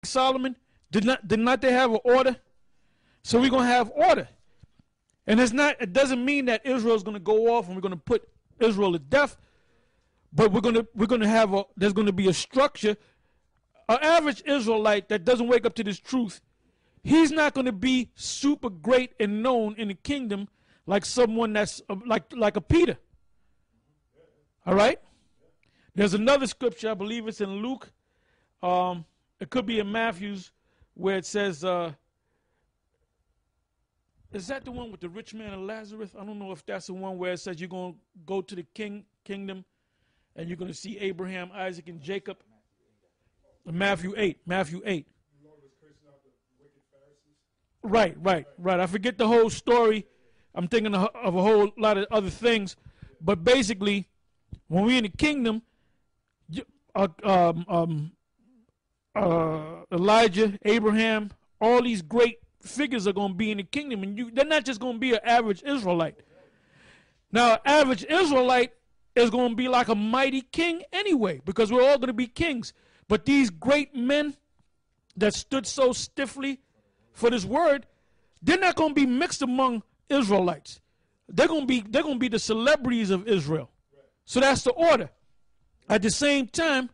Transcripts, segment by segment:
Solomon? Did not they have an order? So we're gonna have order. And it doesn't mean that Israel's gonna go off and we're gonna put Israel to death, but there's gonna be a structure. An average Israelite that doesn't wake up to this truth, he's not gonna be super great and known in the kingdom like someone that's like a Peter. All right? There's another scripture, I believe it's in Luke. It could be in Matthew's, where it says, is that the one with the rich man and Lazarus? I don't know if that's the one where it says you're going to go to the kingdom and you're going to see Abraham, Isaac, and Jacob. Matthew 8. Right. I forget the whole story. I'm thinking of a whole lot of other things. But basically, when we're in the kingdom, Elijah, Abraham, all these great figures are going to be in the kingdom, and they're not just going to be an average Israelite. Now, an average Israelite is going to be like a mighty king anyway, because we're all going to be kings. But these great men that stood so stiffly for this word, they're not going to be mixed among Israelites. They're going to be the celebrities of Israel. So that's the order. At the same time,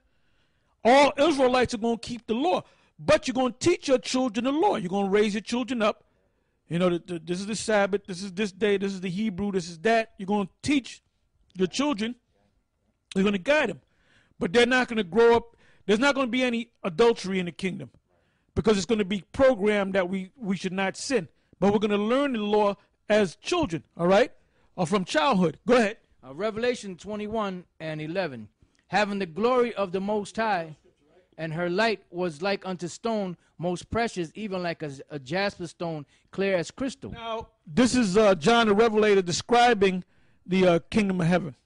all Israelites are going to keep the law. But you're going to teach your children the law. You're going to raise your children up. You know, this is the Sabbath, this is this day, this is the Hebrew, this is that. You're going to teach your children. You're going to guide them. But they're not going to grow up. There's not going to be any adultery in the kingdom, because it's going to be programmed that we should not sin. But we're going to learn the law as children, all right? Or from childhood. Go ahead. Revelation 21:11. Having the glory of the Most High, and her light was like unto stone, most precious, even like a jasper stone, clear as crystal. Now, this is John the Revelator describing the kingdom of heaven.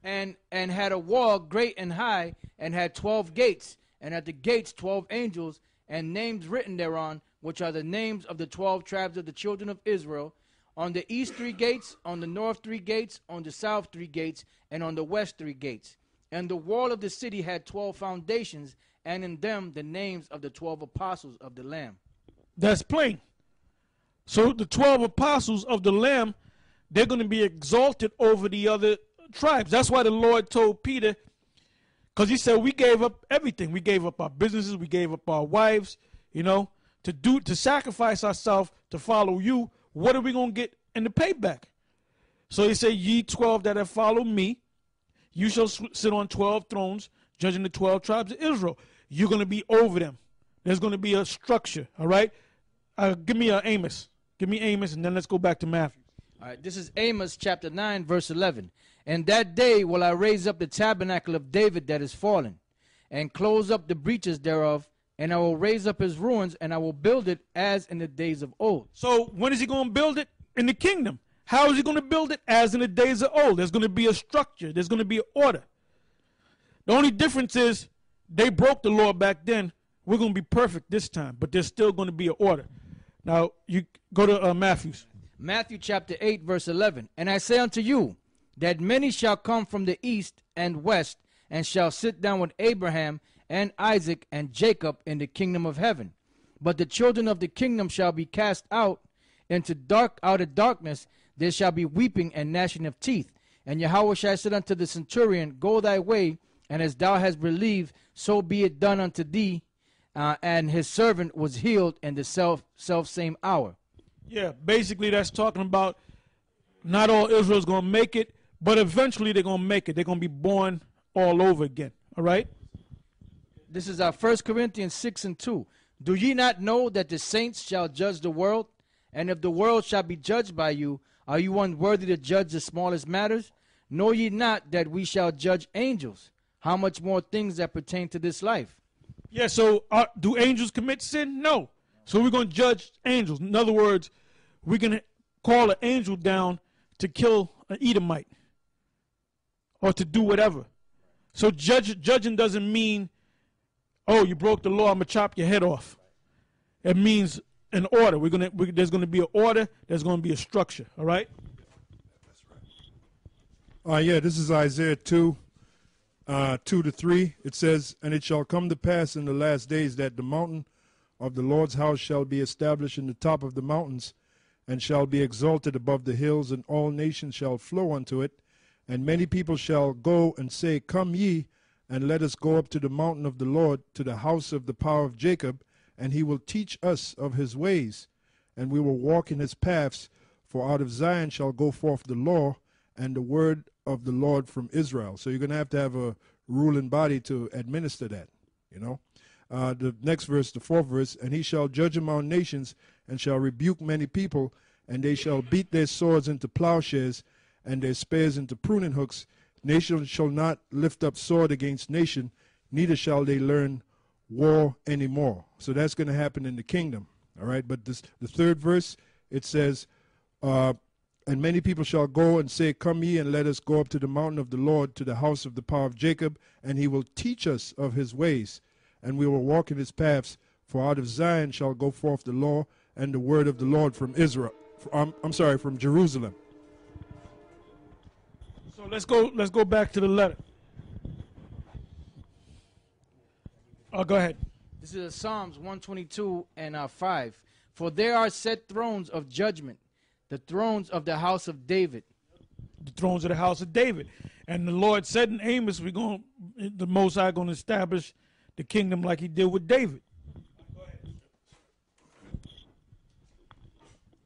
And had a wall great and high, and had 12 gates, and at the gates 12 angels, and names written thereon, which are the names of the 12 tribes of the children of Israel. On the east 3 gates, on the north 3 gates, on the south 3 gates, and on the west 3 gates. And the wall of the city had 12 foundations, and in them the names of the 12 apostles of the Lamb. That's plain. So the 12 apostles of the Lamb, they're going to be exalted over the other tribes. That's why the Lord told Peter, because he said we gave up everything. We gave up our businesses, we gave up our wives, you know, to sacrifice ourselves to follow you. What are we going to get in the payback? So he said, ye 12 that have followed me, you shall sit on 12 thrones, judging the 12 tribes of Israel. You're going to be over them. There's going to be a structure, all right? Give me Amos. Give me Amos, and then let's go back to Matthew. All right, this is Amos chapter 9, verse 11. And that day will I raise up the tabernacle of David that is fallen, and close up the breaches thereof, and I will raise up his ruins, and I will build it as in the days of old. So when is he going to build it? In the kingdom. How is he going to build it? As in the days of old. There's going to be a structure. There's going to be an order. The only difference is they broke the law back then. We're going to be perfect this time, but there's still going to be an order. Now, you go to Matthew's. Matthew chapter 8, verse 11. And I say unto you, that many shall come from the east and west, and shall sit down with Abraham and Isaac and Jacob in the kingdom of heaven. But the children of the kingdom shall be cast out into outer darkness. There shall be weeping and gnashing of teeth. And Yahweh shall say unto the centurion, go thy way, and as thou hast believed, so be it done unto thee. And his servant was healed in the self same hour. Yeah, basically that's talking about not all Israel's going to make it, but eventually they're going to make it. They're going to be born all over again. All right? This is our 1 Corinthians 6:2. Do ye not know that the saints shall judge the world? And if the world shall be judged by you, are you unworthy to judge the smallest matters? Know ye not that we shall judge angels? How much more things that pertain to this life? Yeah, so do angels commit sin? No. So we're going to judge angels. In other words, we're going to call an angel down to kill an Edomite or to do whatever. So judging doesn't mean, oh, you broke the law, I'm going to chop your head off. It means an order. There's going to be an order. There's going to be a structure. All right? Yeah, this is Isaiah 2, 2-3. It says, and it shall come to pass in the last days that the mountain of the Lord's house shall be established in the top of the mountains, and shall be exalted above the hills, and all nations shall flow unto it. And many people shall go and say, Come ye, and let us go up to the mountain of the Lord, to the house of the power of Jacob, and he will teach us of his ways, and we will walk in his paths. For out of Zion shall go forth the law and the word of the Lord from Israel. So you're going to have a ruling body to administer that, you know. The next verse, the fourth verse, and he shall judge among nations, and shall rebuke many people, and they shall beat their swords into plowshares, and their spears into pruning hooks. Nation shall not lift up sword against nation, neither shall they learn war anymore. So that's going to happen in the kingdom, all right? But the third verse, it says, and many people shall go and say, Come ye, and let us go up to the mountain of the Lord, to the house of the power of Jacob, and he will teach us of his ways, and we will walk in his paths. For out of Zion shall go forth the law and the word of the Lord from Israel. From Jerusalem. So let's go back to the letter. Go ahead. This is Psalms 122 and 5. For there are set thrones of judgment, the thrones of the house of David. The thrones of the house of David. And the Lord said in Amos, the Most High going to establish the kingdom like he did with David.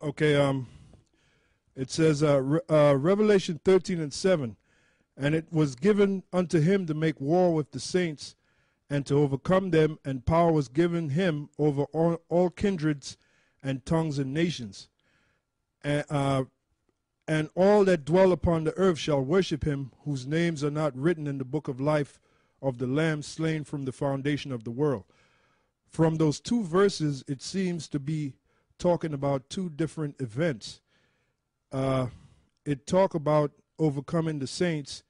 Okay, it says, Revelation 13 and 7, and it was given unto him to make war with the saints and to overcome them, and power was given him over all kindreds and tongues and nations. And all that dwell upon the earth shall worship him, whose names are not written in the book of life of the Lamb slain from the foundation of the world. From those two verses, it seems to be talking about two different events. It talk about overcoming the saints,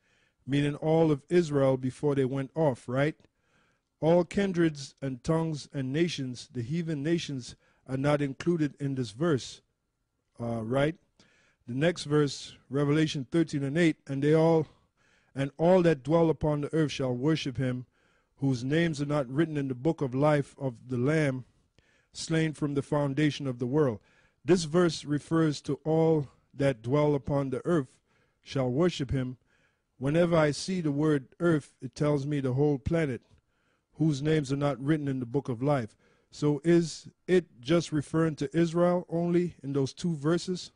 meaning all of Israel before they went off, right? All kindreds and tongues and nations, the heathen nations, are not included in this verse, right? The next verse, Revelation 13 and 8, and all that dwell upon the earth shall worship him, whose names are not written in the book of life of the Lamb, slain from the foundation of the world. This verse refers to all that dwell upon the earth shall worship him. Whenever I see the word earth, it tells me the whole planet, whose names are not written in the book of life. So is it just referring to Israel only in those two verses?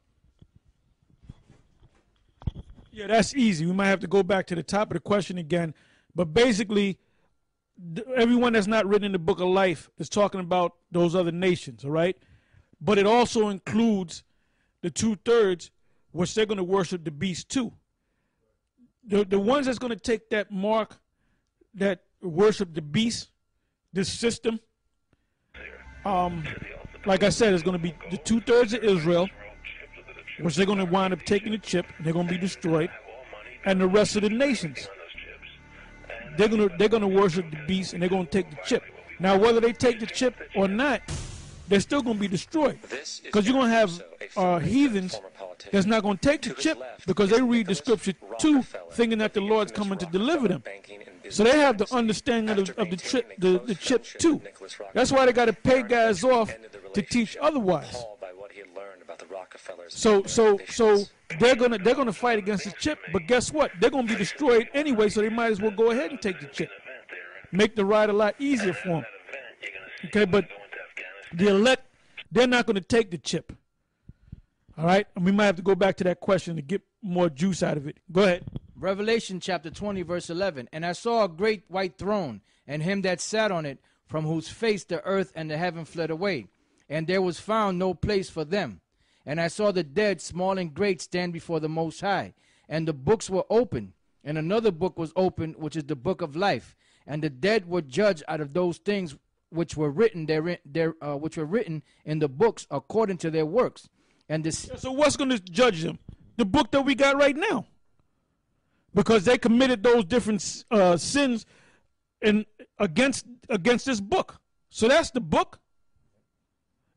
Yeah, that's easy. We might have to go back to the top of the question again. But basically, everyone that's not written in the book of life is talking about those other nations, all right? But it also includes the 2/3, which they're going to worship the beast too. The ones that's going to take that mark, that worship the beast, this system, like I said, it's going to be the 2/3 of Israel, which they're going to wind up taking the chip, and they're going to be destroyed, and the rest of the nations. They're gonna worship the beast, and they're gonna take the chip. Now, whether they take the chip or not, they're still gonna be destroyed, because you're gonna have heathens that's not gonna take the chip because they read the scripture too, thinking that the Lord's coming to deliver them. So they have the understanding of the chip too. That's why they got to pay guys off to teach otherwise. So they're gonna fight against the chip, but guess what? They're gonna be destroyed anyway, so they might as well go ahead and take the chip. Make the ride a lot easier for them. Okay, but the elect, they're not gonna take the chip. All right, and we might have to go back to that question to get more juice out of it. Go ahead. Revelation chapter 20, verse 11. And I saw a great white throne, and him that sat on it, from whose face the earth and the heaven fled away, and there was found no place for them. And I saw the dead, small and great, stand before the Most High. And the books were open. And another book was opened, which is the book of life. And the dead were judged out of those things which were written which were written in the books according to their works. And this. So what's going to judge them? The book that we got right now, because they committed those different sins against this book. So that's the book.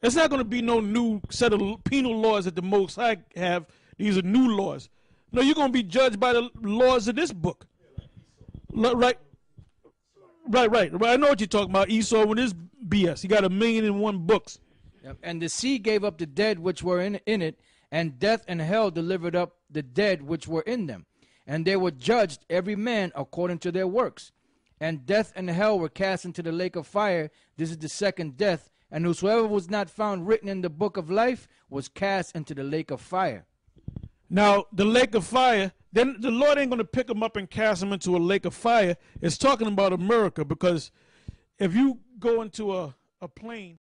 It's not going to be no new set of penal laws that the Most High have. These are new laws. No, you're going to be judged by the laws of this book. Right, Right. I know what you're talking about. Esau with his BS. He got 1,000,001 books. Yep. And the sea gave up the dead which were in it, and death and hell delivered up the dead which were in them. And they were judged every man according to their works. And death and hell were cast into the lake of fire. This is the second death. And whosoever was not found written in the book of life was cast into the lake of fire. Now, the lake of fire, then the Lord ain't going to pick him up and cast him into a lake of fire. It's talking about America, because if you go into a plane